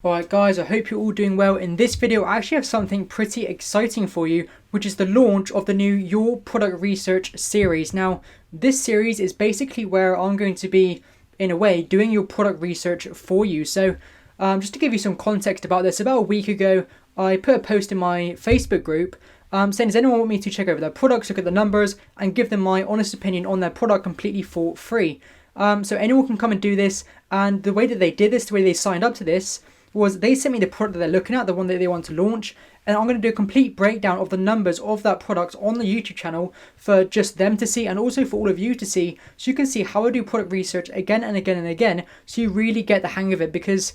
Alright guys, I hope you're all doing well. In this video I actually have something pretty exciting for you, which is the launch of the new Your Product Research series. Now this series is basically where I'm going to be, in a way, doing your product research for you. So just to give you some context about this, about a week ago I put a post in my Facebook group saying, does anyone want me to check over their products, look at the numbers and give them my honest opinion on their product completely for free. So anyone can come and do this, and the way that they did this, the way they signed up to this, was they sent me the product that they're looking at, the one that they want to launch, and I'm going to do a complete breakdown of the numbers of that product on the YouTube channel for just them to see, and also for all of you to see, so you can see how I do product research again and again and again, so you really get the hang of it. Because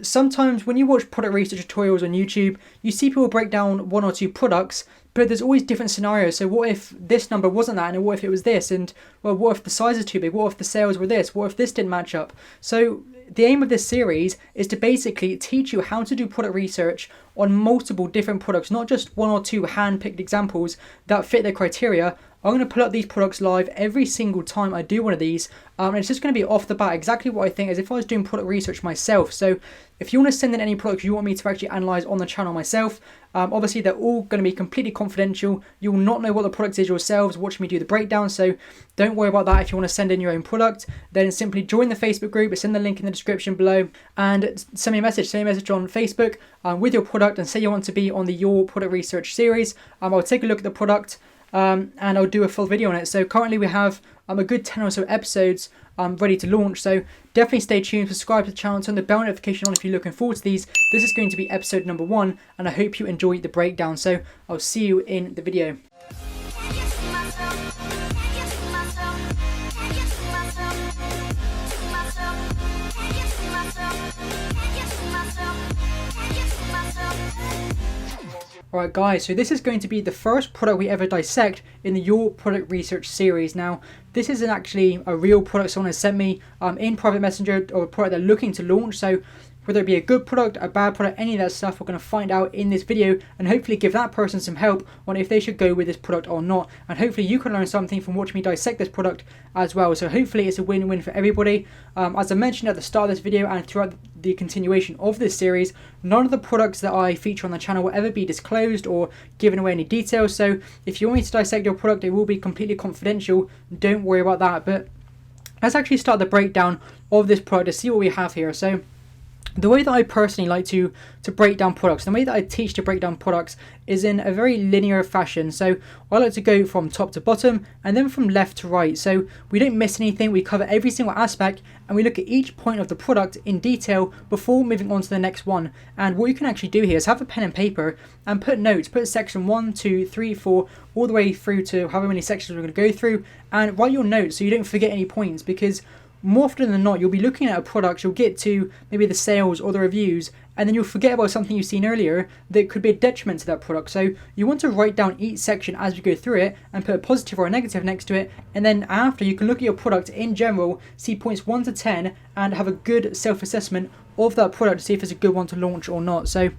sometimes when you watch product research tutorials on YouTube, you see people break down one or two products, but there's always different scenarios. So what if this number wasn't that, and what if it was this, and well, what if the size is too big, what if the sales were this, what if this didn't match up? So the aim of this series is to basically teach you how to do product research on multiple different products, not just one or two hand-picked examples that fit the criteria. I'm going to pull up these products live every single time I do one of these, and it's just going to be off the bat exactly what I think as if I was doing product research myself. So if you want to send in any products you want me to actually analyze on the channel myself, obviously they're all going to be completely confidential. You will not know what the product is yourselves watching me do the breakdown, so don't worry about that. If you want to send in your own product, then simply join the Facebook group. It's in the link in the description below, and send me a message on Facebook with your product and say you want to be on the Your Product Research series. I'll take a look at the product and I'll do a full video on it. So currently we have a good 10 or so episodes ready to launch, so definitely stay tuned, subscribe to the channel, turn the bell notification on if you're looking forward to these. This is going to be episode number 1, and I hope you enjoy the breakdown. So I'll see you in the video. Alright guys, so this is going to be the first product we ever dissect in the Your Product Research series. Now, this isn't actually a real product someone has sent me in private messenger, or a product they're looking to launch. So whether it be a good product, a bad product, any of that stuff, we're going to find out in this video and hopefully give that person some help on if they should go with this product or not. And hopefully you can learn something from watching me dissect this product as well. So hopefully it's a win-win for everybody. As I mentioned at the start of this video and throughout the continuation of this series, none of the products that I feature on the channel will ever be disclosed or given away any details. So if you want me to dissect your product, it will be completely confidential. Don't worry about that. But let's actually start the breakdown of this product to see what we have here. So the way that I personally like to break down products, the way that I teach to break down products, is in a very linear fashion. So I like to go from top to bottom and then from left to right, so we don't miss anything. We cover every single aspect and we look at each point of the product in detail before moving on to the next one. And what you can actually do here is have a pen and paper and put notes, put section 1, 2, 3, 4 all the way through to however many sections we're going to go through, and write your notes so you don't forget any points. Because more often than not, you'll be looking at a product, you'll get to maybe the sales or the reviews, and then you'll forget about something you've seen earlier that could be a detriment to that product. So you want to write down each section as we go through it and put a positive or a negative next to it, and then after you can look at your product in general, see points 1 to 10 and have a good self-assessment of that product to see if it's a good one to launch or not. So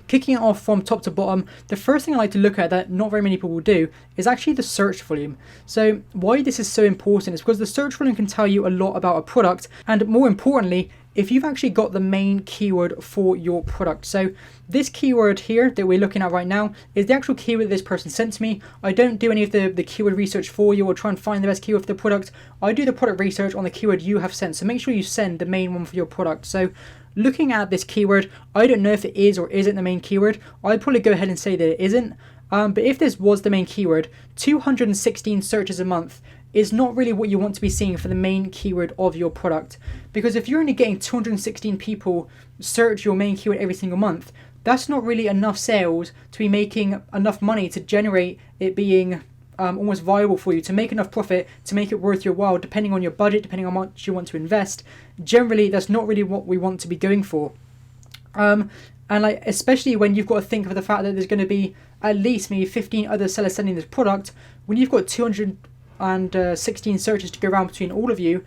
kicking it off from top to bottom, the first thing I like to look at that not very many people will do is actually the search volume. So why this is so important is because the search volume can tell you a lot about a product, and more importantly, if you've actually got the main keyword for your product. So this keyword here that we're looking at right now is the actual keyword this person sent to me. I don't do any of the keyword research for you or try and find the best keyword for the product. I do the product research on the keyword you have sent, so make sure you send the main one for your product. So looking at this keyword, I don't know if it is or isn't the main keyword. I'd probably go ahead and say that it isn't. But if this was the main keyword, 216 searches a month is not really what you want to be seeing for the main keyword of your product. Because if you're only getting 216 people search your main keyword every single month, that's not really enough sales to be making enough money to generate it being almost viable for you, to make enough profit, to make it worth your while, depending on your budget, depending on how much you want to invest. Generally, that's not really what we want to be going for. And like, especially when you've got to think of the fact that there's going to be at least maybe 15 other sellers selling this product, when you've got 216 searches to go around between all of you,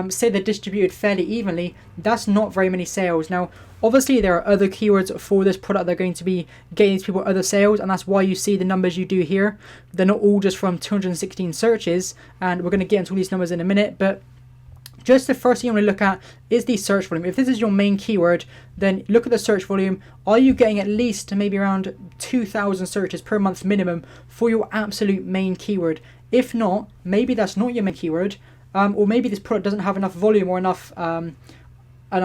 say they're distributed fairly evenly, that's not very many sales. Now, obviously there are other keywords for this product that are going to be getting these people other sales, and that's why you see the numbers you do here. They're not all just from 216 searches, and we're going to get into all these numbers in a minute, but just the first thing you want to look at is the search volume. If this is your main keyword, then look at the search volume. Are you getting at least maybe around 2,000 searches per month minimum for your absolute main keyword? If not, maybe that's not your main keyword, or maybe this product doesn't have enough volume or enough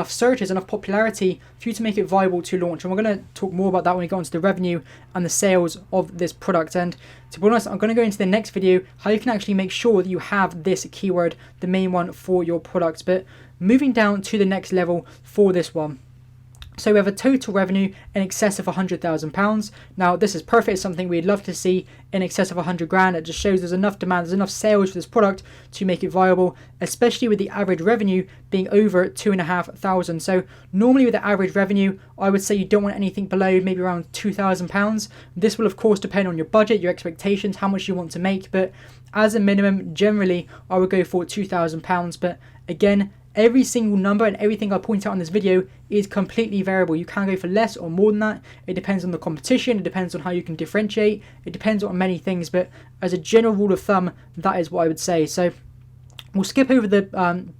searches, enough popularity for you to make it viable to launch. And we're going to talk more about that when we go into the revenue and the sales of this product. And to be honest, I'm going to go into the next video how you can actually make sure that you have this keyword, the main one for your product. But moving down to the next level for this one. So we have a total revenue in excess of £100,000. Now this is perfect, it's something we'd love to see in excess of 100 grand. It just shows there's enough demand, there's enough sales for this product to make it viable, especially with the average revenue being over 2,500. So normally with the average revenue, I would say you don't want anything below maybe around £2,000. This will of course depend on your budget, your expectations, how much you want to make, but as a minimum, generally I would go for £2,000. But again, every single number and everything I point out in this video is completely variable. You can go for less or more than that. It depends on the competition. It depends on how you can differentiate. It depends on many things. But as a general rule of thumb, that is what I would say. So we'll skip over the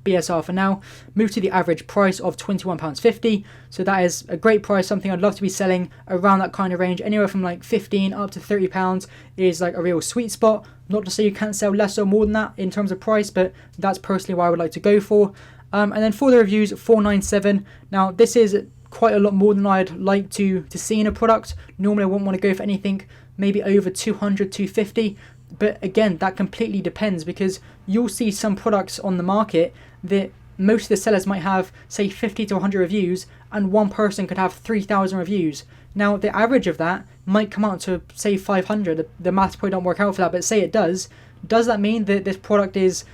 BSR for now, move to the average price of £21.50. So that is a great price, something I'd love to be selling around that kind of range. Anywhere from like £15 up to £30 is like a real sweet spot. Not to say you can't sell less or more than that in terms of price, but that's personally what I would like to go for. And then for the reviews, 497. Now this is quite a lot more than I'd like to see in a product. Normally I wouldn't want to go for anything maybe over 200, 250. But again, that completely depends, because you'll see some products on the market that most of the sellers might have, say, 50 to 100 reviews, and one person could have 3,000 reviews. Now the average of that might come out to say 500. The maths probably don't work out for that, but say it does. Does that mean that this product is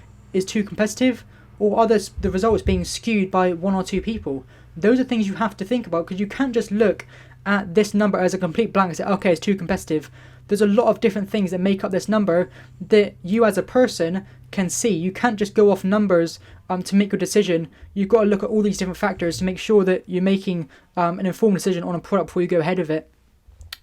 too competitive? Or are the results being skewed by one or two people? Those are things you have to think about, because you can't just look at this number as a complete blank and say, okay, it's too competitive. There's a lot of different things that make up this number that you as a person can see. You can't just go off numbers to make your decision. You've got to look at all these different factors to make sure that you're making an informed decision on a product before you go ahead with it.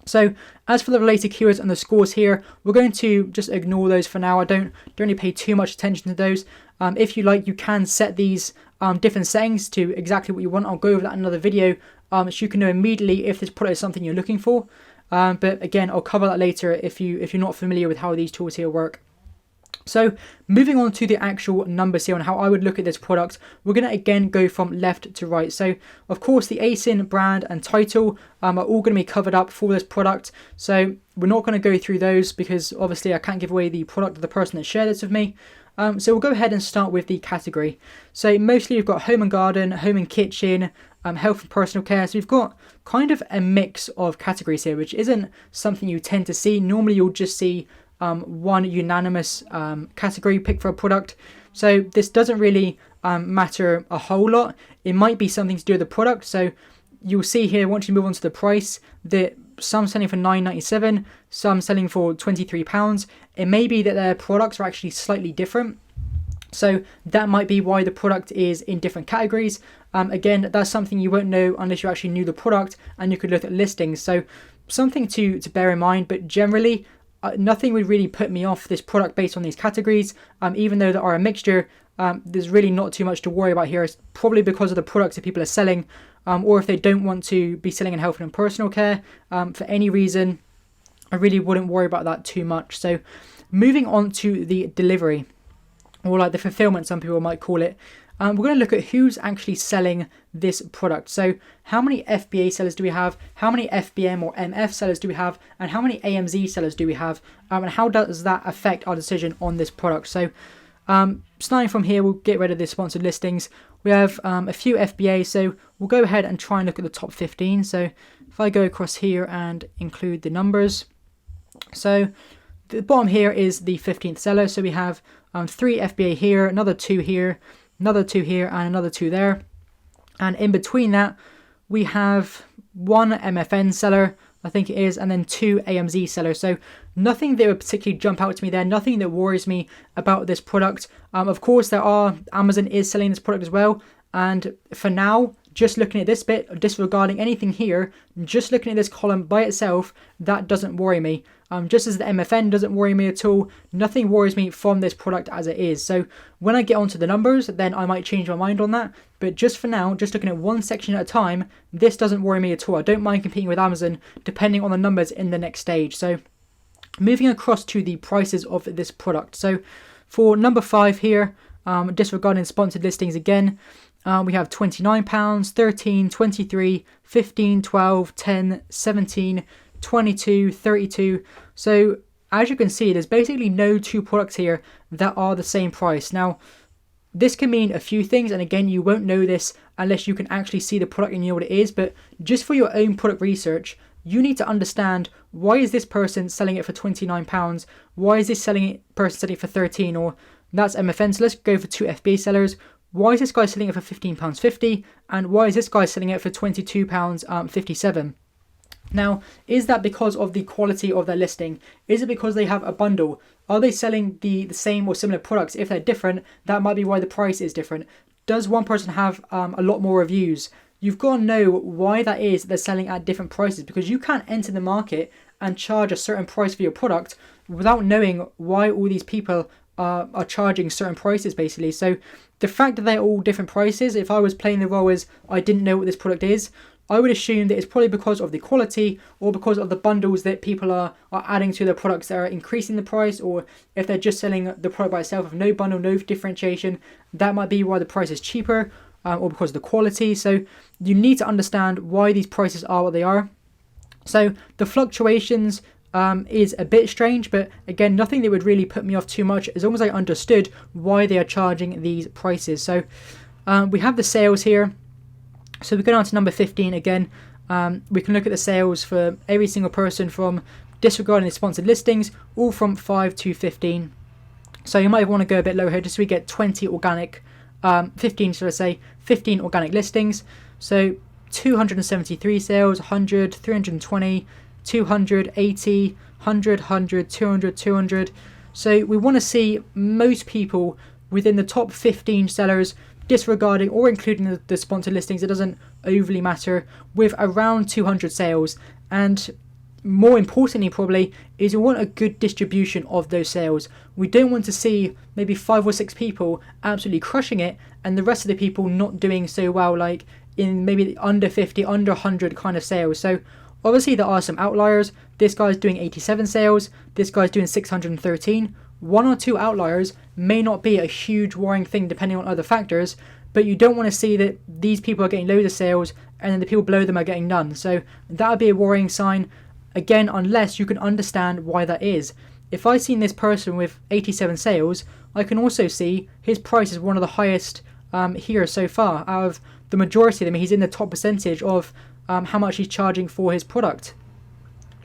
So as for the related keywords and the scores here, we're going to just ignore those for now. I don't really pay too much attention to those. If you like, you can set these different settings to exactly what you want. I'll go over that in another video, so you can know immediately if this product is something you're looking for. But again, I'll cover that later if you're not familiar with how these tools here work. So moving on to the actual numbers here on how I would look at this product, we're going to again go from left to right. So of course the ASIN brand and title are all going to be covered up for this product. So we're not going to go through those because obviously I can't give away the product of the person that shared this with me. So we'll go ahead and start with the category. So mostly we've got home and garden, home and kitchen, health and personal care. So we've got kind of a mix of categories here, which isn't something you tend to see. Normally you'll just see one unanimous category pick for a product. So this doesn't really matter a whole lot. It might be something to do with the product. So you'll see here, once you move on to the price, that some selling for £9.97, some selling for £23. It may be that their products are actually slightly different. So that might be why the product is in different categories. Again, that's something you won't know unless you actually knew the product and you could look at listings. So something to bear in mind, but generally nothing would really put me off this product based on these categories. Even though there are a mixture, there's really not too much to worry about here. It's probably because of the products that people are selling, or if they don't want to be selling in health and personal care for any reason, I really wouldn't worry about that too much. So moving on to the delivery, or like the fulfillment, some people might call it. We're going to look at who's actually selling this product. So how many FBA sellers do we have? How many FBM or MF sellers do we have? And how many AMZ sellers do we have? And how does that affect our decision on this product? So starting from here, we'll get rid of the sponsored listings. We have a few FBA, so we'll go ahead and try and look at the top 15. So if I go across here and include the numbers. So the bottom here is the 15th seller. So we have 3 FBA here, another 2 here, another 2 here, and another 2 there. And in between that, we have 1 MFN seller, I think it is, and then 2 AMZ sellers. So nothing that would particularly jump out to me there, nothing that worries me about this product. Of course, Amazon is selling this product as well. And for now, just looking at this bit, disregarding anything here, just looking at this column by itself, that doesn't worry me. Just as the MFN doesn't worry me at all, nothing worries me from this product as it is. So when I get onto the numbers, then I might change my mind on that. But just for now, just looking at one section at a time, this doesn't worry me at all. I don't mind competing with Amazon depending on the numbers in the next stage. So moving across to the prices of this product. So for number 5 here, disregarding sponsored listings again, we have £29, £13, £23, £15, £12, £10, £17, £22, £32. So as you can see, there's basically no two products here that are the same price. Now, this can mean a few things, and again, you won't know this unless you can actually see the product and you know what it is, but just for your own product research, you need to understand, why is this person selling it for £29? Why is this person selling it for 13? Or that's MFN, so let's go for 2 FBA sellers. Why is this guy selling it for £15.50? And why is this guy selling it for £22.57? Now, is that because of the quality of their listing? Is it because they have a bundle? Are they selling the same or similar products? If they're different, that might be why the price is different. Does one person have a lot more reviews? You've got to know why that is they're selling at different prices, because you can't enter the market and charge a certain price for your product without knowing why all these people are charging certain prices, basically. So the fact that they're all different prices, if I was playing the role as I didn't know what this product is, I would assume that it's probably because of the quality or because of the bundles that people are adding to their products that are increasing the price, or if they're just selling the product by itself with no bundle, no differentiation, that might be why the price is cheaper, or because of the quality. So you need to understand why these prices are what they are. So the fluctuations is a bit strange, but again, nothing that would really put me off too much as long as I understood why they are charging these prices. So we have the sales here. So we go down to number 15 again. We can look at the sales for every single person, from disregarding the sponsored listings, all from 5 to 15. So you might want to go a bit lower here just so we get 20 organic, 15 organic listings. So 273 sales, 100, 320, 200, 80, 100, 100, 200, 200. So we want to see most people within the top 15 sellers, disregarding or including the sponsored listings, it doesn't overly matter, with around 200 sales. And more importantly probably is we want a good distribution of those sales. We don't want to see maybe 5 or 6 people absolutely crushing it and the rest of the people not doing so well, like in maybe under 50, under 100 kind of sales. So obviously there are some outliers. This guy's doing 87 sales, this guy's doing 613. 1 or 2 outliers may not be a huge worrying thing depending on other factors, but you don't want to see that these people are getting loads of sales and then the people below them are getting none. So that would be a worrying sign, again, unless you can understand why that is. If I've seen this person with 87 sales, I can also see his price is one of the highest here so far. Out of the majority of them, he's in the top percentage of how much he's charging for his product.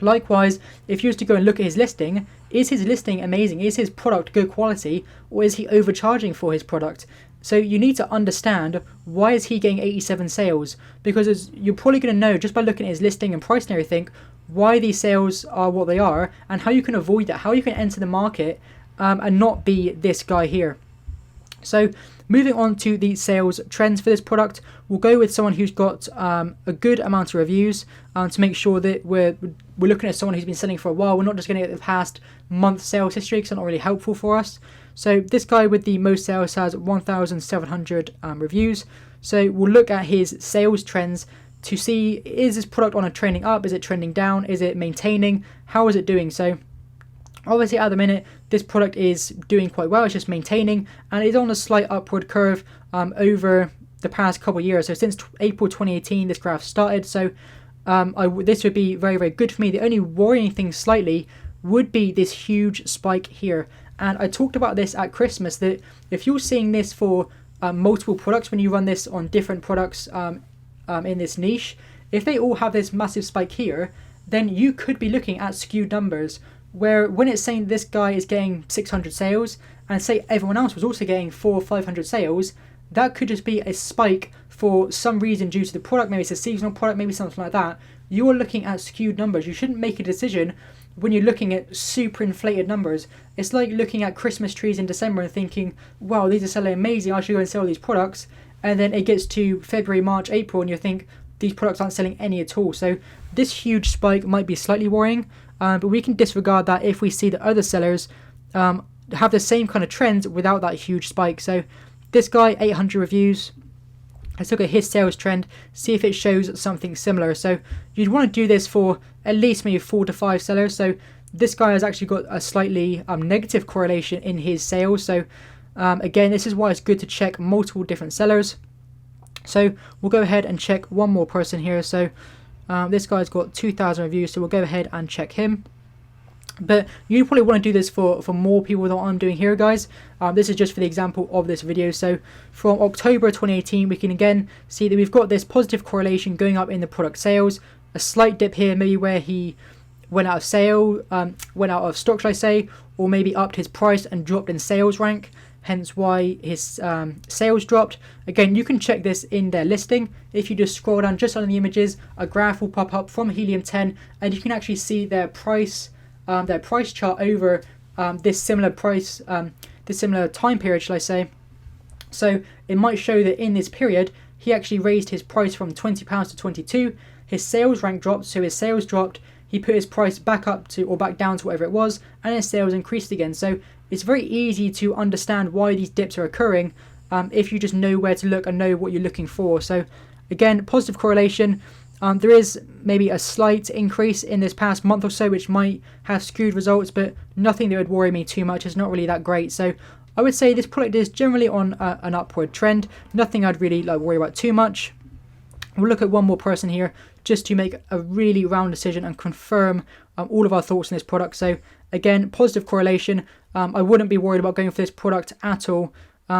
Likewise, if you was to go and look at his listing, is his listing amazing? Is his product good quality, or is he overcharging for his product? So you need to understand, why is he getting 87 sales? Because you're probably going to know just by looking at his listing and price and everything why these sales are what they are, and how you can avoid that, how you can enter the market and not be this guy here. So moving on to the sales trends for this product, we'll go with someone who's got a good amount of reviews to make sure that we're looking at someone who's been selling for a while. We're not just going to get the past month sales history, because it's not really helpful for us. So this guy with the most sales has 1,700 reviews. So we'll look at his sales trends to see, is this product on a trending up? Is it trending down? Is it maintaining? How is it doing? So obviously at the minute, this product is doing quite well. It's just maintaining, and it's on a slight upward curve over the past couple of years. So since April 2018, this graph started. So this would be very, very good for me. The only worrying thing slightly would be this huge spike here. And I talked about this at Christmas, that if you're seeing this for multiple products, when you run this on different products in this niche, if they all have this massive spike here, then you could be looking at skewed numbers, where when it's saying this guy is getting 600 sales and say everyone else was also getting 400 or 500 sales, that could just be a spike for some reason due to the product. Maybe it's a seasonal product, maybe something like that. You are looking at skewed numbers. You shouldn't make a decision when you're looking at super inflated numbers. It's like looking at Christmas trees in December and thinking, wow, these are selling amazing, I should go and sell these products. And then it gets to February, March, April, and you think, these products aren't selling any at all. So this huge spike might be slightly worrying, but we can disregard that if we see that other sellers have the same kind of trends without that huge spike. So this guy, 800 reviews. Let's look at his sales trend, see if it shows something similar. So you'd want to do this for at least maybe 4 to 5 sellers. So this guy has actually got a slightly negative correlation in his sales. So again, this is why it's good to check multiple different sellers. So we'll go ahead and check one more person here. So this guy's got 2,000 reviews, so we'll go ahead and check him. But you probably want to do this for more people than what I'm doing here, guys. This is just for the example of this video. So from October 2018, we can again see that we've got this positive correlation going up in the product sales. A slight dip here, maybe where he went out of stock, should I say, or maybe upped his price and dropped in sales rank, hence why his sales dropped. Again, you can check this in their listing. If you just scroll down just under the images, a graph will pop up from Helium 10, and you can actually see their price chart over this similar time period, shall I say. So it might show that in this period he actually raised his price from £20 to 22. His sales rank dropped, so his sales dropped. He put his price back up to, or back down to whatever it was, and his sales increased again. So it's very easy to understand why these dips are occurring if you just know where to look and know what you're looking for. So again, positive correlation. There is maybe a slight increase in this past month or so, which might have skewed results, but nothing that would worry me too much. It's not really that great. So I would say this product is generally on an upward trend. Nothing I'd really worry about too much. We'll look at one more person here just to make a really round decision and confirm all of our thoughts on this product. So again, positive correlation. I wouldn't be worried about going for this product at all.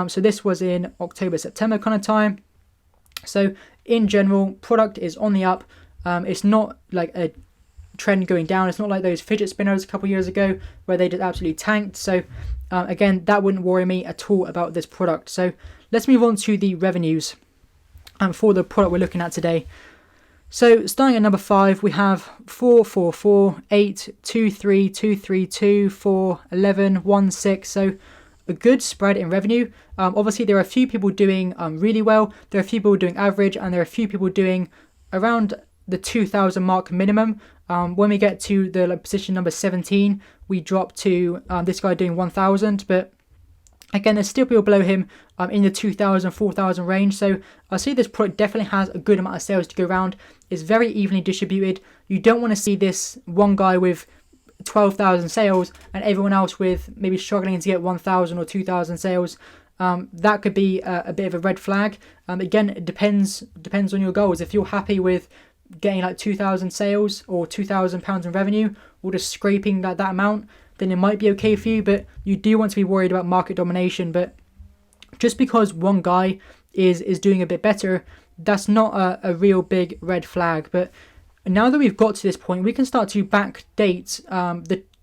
So this was in October, September kind of time. So in general, product is on the up. It's not like a trend going down. It's not like those fidget spinners a couple years ago where they just absolutely tanked. So again, that wouldn't worry me at all about this product. So let's move on to the revenues for the product we're looking at today. So starting at number 5, we have 4, 4, 4, 8, 2, 3, 2, 3, 2, 4, 11, 1, 6. So a good spread in revenue. Obviously, there are a few people doing really well. There are a few people doing average, and there are a few people doing around the 2,000 mark minimum. When we get to the position number 17, we drop to this guy doing 1,000. But again, there's still people below him in the 2,000, 4,000 range. So I see this product definitely has a good amount of sales to go around. It's very evenly distributed. You don't want to see this one guy with 12,000 sales and everyone else with maybe struggling to get 1,000 or 2,000 sales. That could be a bit of a red flag. Again, it depends on your goals. If you're happy with getting like 2,000 sales or £2,000 in revenue, or just scraping that amount, then it might be okay for you. But you do want to be worried about market domination. But just because one guy is doing a bit better, that's not a real big red flag. But now that we've got to this point, we can start to backdate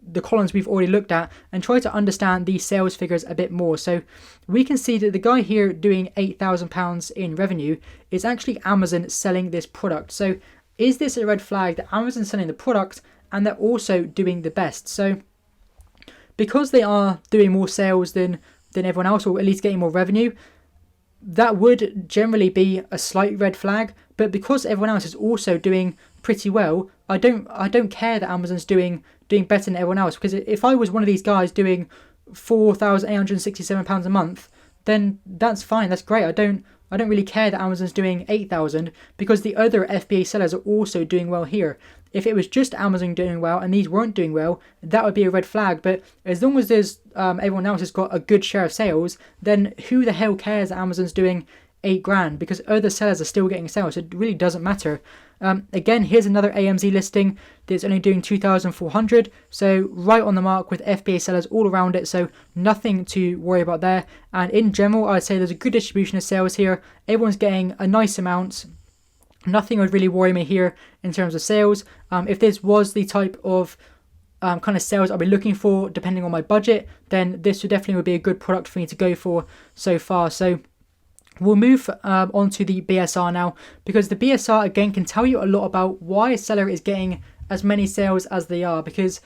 the columns we've already looked at and try to understand these sales figures a bit more. So we can see that the guy here doing £8,000 in revenue is actually Amazon selling this product. So is this a red flag that Amazon's selling the product and they're also doing the best? So because they are doing more sales than everyone else, or at least getting more revenue, that would generally be a slight red flag. But because everyone else is also doing pretty well, I don't care that Amazon's doing better than everyone else. Because if I was one of these guys doing £4,867 a month, then that's fine, that's great. I don't really care that Amazon's doing 8,000 because the other FBA sellers are also doing well here. If it was just Amazon doing well and these weren't doing well, that would be a red flag. But as long as there's everyone else has got a good share of sales, then who the hell cares that Amazon's doing $8,000 because other sellers are still getting sales? It really doesn't matter. Again, here's another AMZ listing that's only doing 2,400, so right on the mark with FBA sellers all around it, so nothing to worry about there. And in general, I'd say there's a good distribution of sales here. Everyone's getting a nice amount. Nothing would really worry me here in terms of sales. If this was the type of kind of sales I'll be looking for, depending on my budget, then this would be a good product for me to go for so far. So we'll move on to the BSR now, because the BSR again can tell you a lot about why a seller is getting as many sales as they are. Because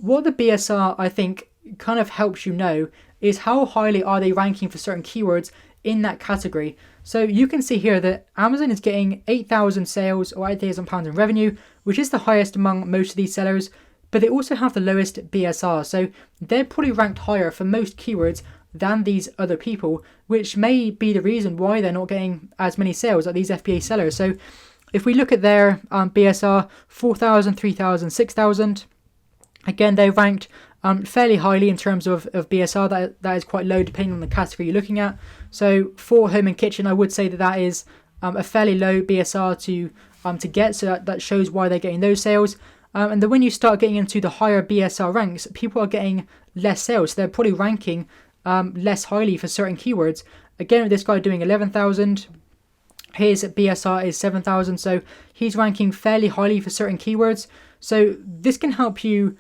what the BSR I think kind of helps you know is how highly are they ranking for certain keywords in that category. So you can see here that Amazon is getting 8,000 sales or £8,000 in revenue, which is the highest among most of these sellers, but they also have the lowest BSR. So they're probably ranked higher for most keywords than these other people, which may be the reason why they're not getting as many sales like these FBA sellers. So if we look at their BSR, 4,000, 3,000, 6,000, again, they're ranked fairly highly in terms of BSR. That is quite low depending on the category you're looking at. So for home and kitchen, I would say that is a fairly low BSR to get. So that shows why they're getting those sales. And then when you start getting into the higher BSR ranks, people are getting less sales. So they're probably ranking less highly for certain keywords. Again, with this guy doing 11,000, his BSR is 7,000. So he's ranking fairly highly for certain keywords. So this can help you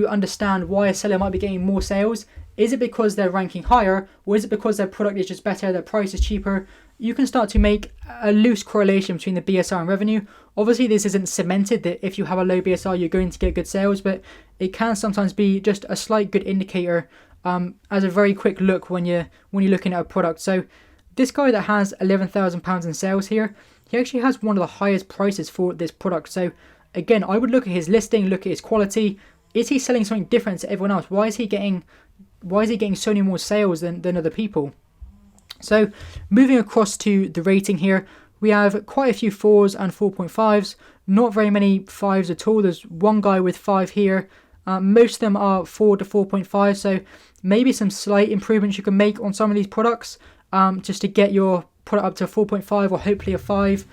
understand why a seller might be getting more sales. Is it because they're ranking higher, or is it because their product is just better, their price is cheaper? You can start to make a loose correlation between the BSR and revenue. Obviously, this isn't cemented that if you have a low BSR, you're going to get good sales, but it can sometimes be just a slight good indicator as a very quick look when you're looking at a product. So this guy that has £11,000 in sales here, he actually has one of the highest prices for this product. So again, I would look at his listing, look at his quality. Is he selling something different to everyone else? Why is he getting so many more sales than other people? So moving across to the rating here, we have quite a few 4s and 4.5s, not very many 5s at all. There's one guy with 5 here. Most of them are 4 to 4.5, so maybe some slight improvements you can make on some of these products just to get your product up to a 4.5 or hopefully a 5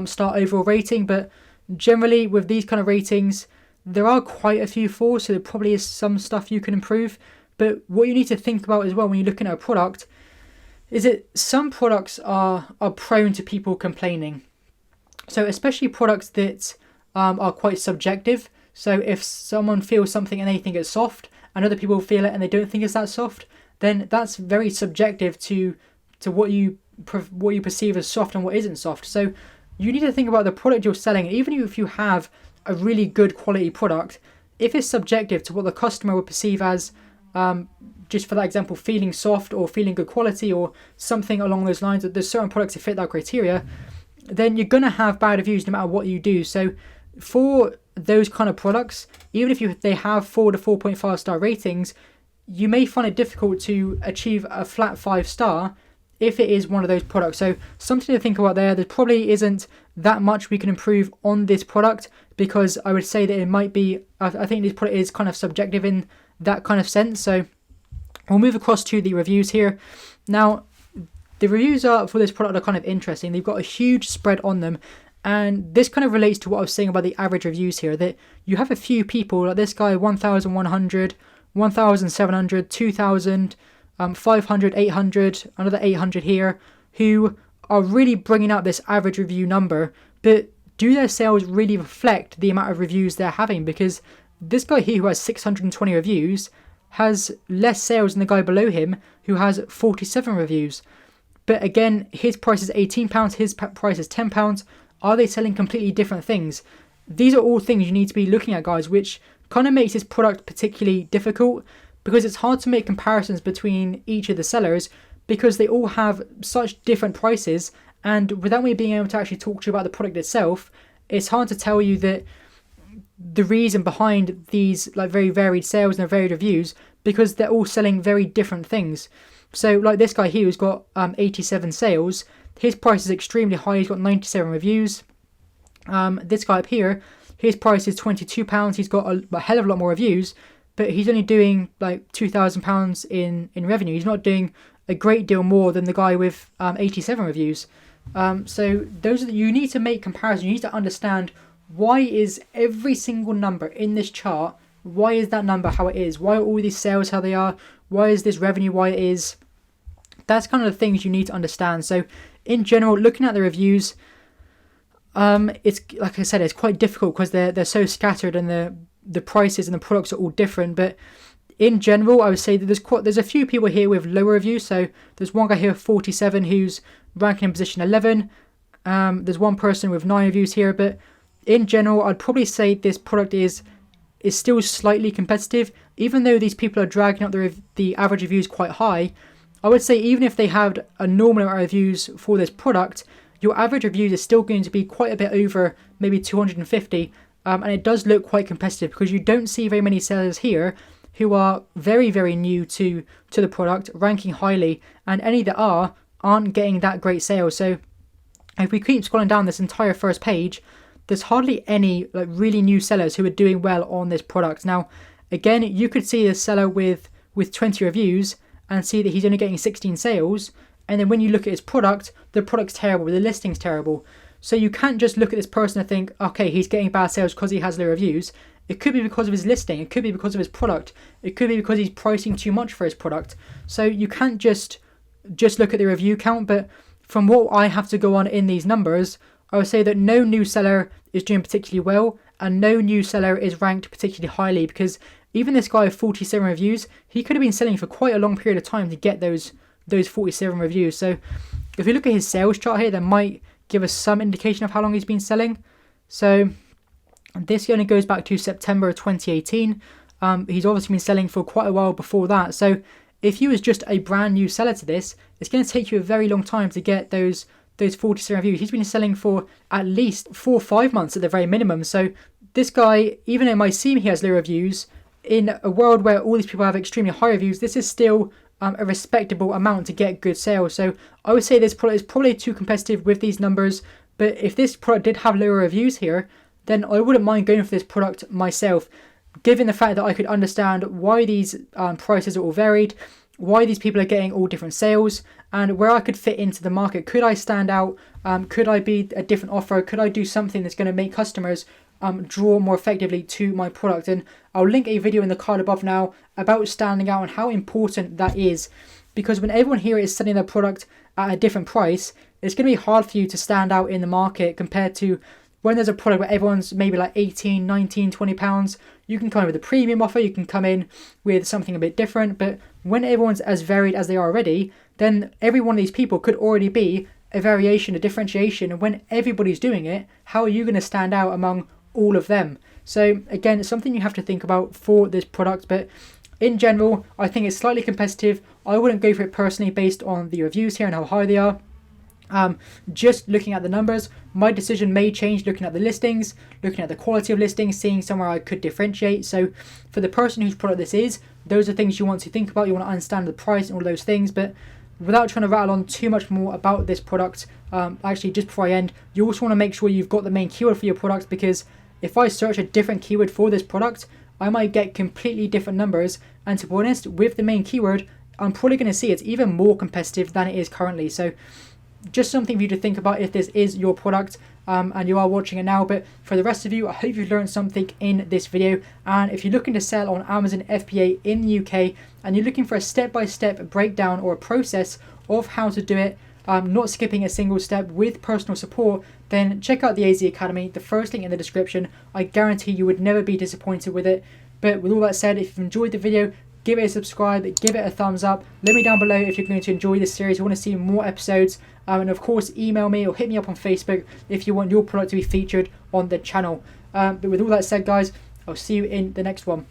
star overall rating. But generally with these kind of ratings, there are quite a few 4s, so there probably is some stuff you can improve. But what you need to think about as well when you're looking at a product is that some products are prone to people complaining. So especially products that are quite subjective. So if someone feels something and they think it's soft, and other people feel it and they don't think it's that soft, then that's very subjective to what you perceive as soft and what isn't soft. So you need to think about the product you're selling. Even if you have a really good quality product, if it's subjective to what the customer would perceive as just for that example, feeling soft or feeling good quality or something along those lines, that there's certain products that fit that criteria, then you're going to have bad reviews no matter what you do. So for those kind of products, even if they have 4 to 4.5 star ratings, you may find it difficult to achieve a flat 5 star if it is one of those products. So something to think about there. There probably isn't that much we can improve on this product, because I would say that it might be, I think this product is kind of subjective in that kind of sense. So we'll move across to the reviews here. Now, the reviews for this product are kind of interesting. They've got a huge spread on them. And this kind of relates to what I was saying about the average reviews here, that you have a few people like this guy, 1,100, 1,700, 2,000, 500, 800, another 800 here, who are really bringing out this average review number. But do their sales really reflect the amount of reviews they're having? Because this guy here who has 620 reviews has less sales than the guy below him who has 47 reviews. But again, his price is £18, his price is £10. Are they selling completely different things? These are all things you need to be looking at, guys, which kind of makes this product particularly difficult, because it's hard to make comparisons between each of the sellers because they all have such different prices. And without me being able to actually talk to you about the product itself, it's hard to tell you that the reason behind these like very varied sales and varied reviews, because they're all selling very different things. So like this guy here who's got 87 sales, his price is extremely high. He's got 97 reviews. This guy up here, his price is £22. He's got a hell of a lot more reviews, but he's only doing like £2,000 in revenue. He's not doing a great deal more than the guy with 87 reviews. So you need to make comparisons. You need to understand, why is every single number in this chart, why is that number how it is? Why are all these sales how they are? Why is this revenue why it is? That's kind of the things you need to understand. So in general, looking at the reviews, it's like I said, it's quite difficult because they're so scattered and the prices and the products are all different. But in general, I would say that there's a few people here with lower reviews. So there's one guy here, 47, who's ranking in position 11. There's one person with 9 reviews here, but in general, I'd probably say this product is still slightly competitive. Even though these people are dragging up the average reviews quite high, I would say even if they had a normal amount of reviews for this product, your average reviews is still going to be quite a bit over maybe 250, and it does look quite competitive because you don't see very many sellers here who are very, very new to the product, ranking highly, and any that aren't getting that great sales. So if we keep scrolling down this entire first page, there's hardly any like really new sellers who are doing well on this product. Now, again, you could see a seller with 20 reviews and see that he's only getting 16 sales. And then when you look at his product, the product's terrible, the listing's terrible. So you can't just look at this person and think, okay, he's getting bad sales because he has low reviews. It could be because of his listing. It could be because of his product. It could be because he's pricing too much for his product. So you can't just look at the review count. But from what I have to go on in these numbers, I would say that no new seller is doing particularly well, and no new seller is ranked particularly highly, because even this guy with 47 reviews, he could have been selling for quite a long period of time to get those 47 reviews. So if you look at his sales chart here, that might give us some indication of how long he's been selling. So this only goes back to September 2018. He's obviously been selling for quite a while before that. So if you was just a brand new seller to this, it's going to take you a very long time to get those 47 reviews. He's been selling for at least 4 or 5 months at the very minimum. So this guy, even though it might seem he has low reviews, in a world where all these people have extremely high reviews, this is still a respectable amount to get good sales. So I would say this product is probably too competitive with these numbers, but if this product did have lower reviews here, then I wouldn't mind going for this product myself, given the fact that I could understand why these prices are all varied, why these people are getting all different sales, and where I could fit into the market. Could I stand out? Could I be a different offer? Could I do something that's going to make customers draw more effectively to my product? And I'll link a video in the card above now about standing out and how important that is, because when everyone here is selling their product at a different price, it's going to be hard for you to stand out in the market compared to when there's a product where everyone's maybe like 18, 19, 20 pounds. You can come in with a premium offer, you can come in with something a bit different, but when everyone's as varied as they are already, then every one of these people could already be a variation, a differentiation, and when everybody's doing it, how are you going to stand out among all of them? So again, it's something you have to think about for this product, but in general, I think it's slightly competitive. I wouldn't go for it personally based on the reviews here and how high they are. Just looking at the numbers, my decision may change looking at the listings, looking at the quality of listings, seeing somewhere I could differentiate. So for the person whose product this is, those are things you want to think about. You want to understand the price and all those things, but without trying to rattle on too much more about this product, actually just before I end, you also want to make sure you've got the main keyword for your product, because if I search a different keyword for this product, I might get completely different numbers, and to be honest, with the main keyword, I'm probably going to see it's even more competitive than it is currently. So just something for you to think about if this is your product and you are watching it now. But for the rest of you, I hope you've learned something in this video. And if you're looking to sell on Amazon FBA in the UK and you're looking for a step-by-step breakdown or a process of how to do it, not skipping a single step with personal support, then check out the AZ Academy, the first link in the description. I guarantee you would never be disappointed with it. But with all that said, if you've enjoyed the video, give it a subscribe, give it a thumbs up. Let me down below if you're going to enjoy this series, you want to see more episodes, and of course email me or hit me up on Facebook if you want your product to be featured on the channel. But with all that said, guys, I'll see you in the next one.